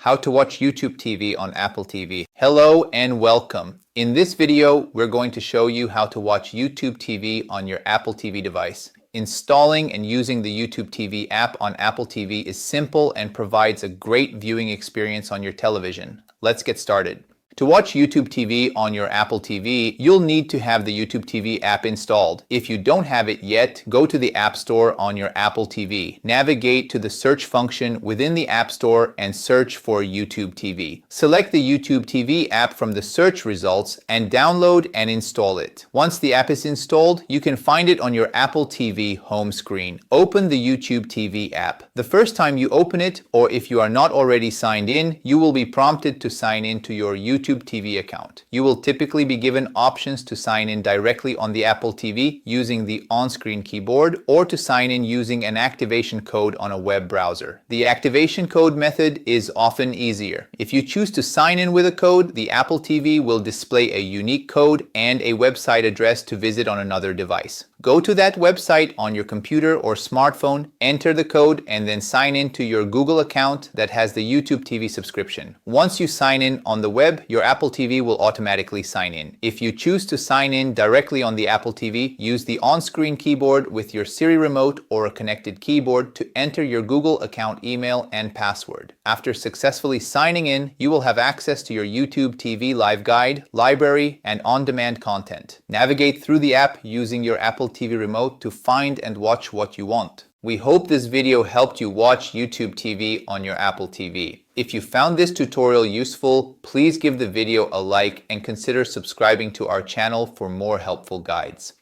how to watch YouTube TV on Apple TV. Hello and welcome. In this video, we're going to show you how to watch YouTube TV on your Apple TV device. Installing and using the YouTube TV app on Apple TV is simple and provides a great viewing experience on your television. Let's get started. To watch YouTube TV on your Apple TV, you'll need to have the YouTube TV app installed. If you don't have it yet, go to the App Store on your Apple TV. Navigate to the search function within the App Store and search for YouTube TV. Select the YouTube TV app from the search results and download and install it. Once the app is installed, you can find it on your Apple TV home screen. Open the YouTube TV app. The first time you open it, or if you are not already signed in, you will be prompted to sign in to your YouTube TV account. You will typically be given options to sign in directly on the Apple TV using the on-screen keyboard or to sign in using an activation code on a web browser. The activation code method is often easier. If you choose to sign in with a code, the Apple TV will display a unique code and a website address to visit on another device. Go to that website on your computer or smartphone, enter the code, and then sign in to your Google account that has the YouTube TV subscription. Once you sign in on the web, your Apple TV will automatically sign in. If you choose to sign in directly on the Apple TV, use the on-screen keyboard with your Siri remote or a connected keyboard to enter your Google account email and password. After successfully signing in, you will have access to your YouTube TV live guide, library, and on-demand content. Navigate through the app using your Apple TV remote to find and watch what you want. We hope this video helped you watch YouTube TV on your Apple TV. If you found this tutorial useful, please give the video a like and consider subscribing to our channel for more helpful guides.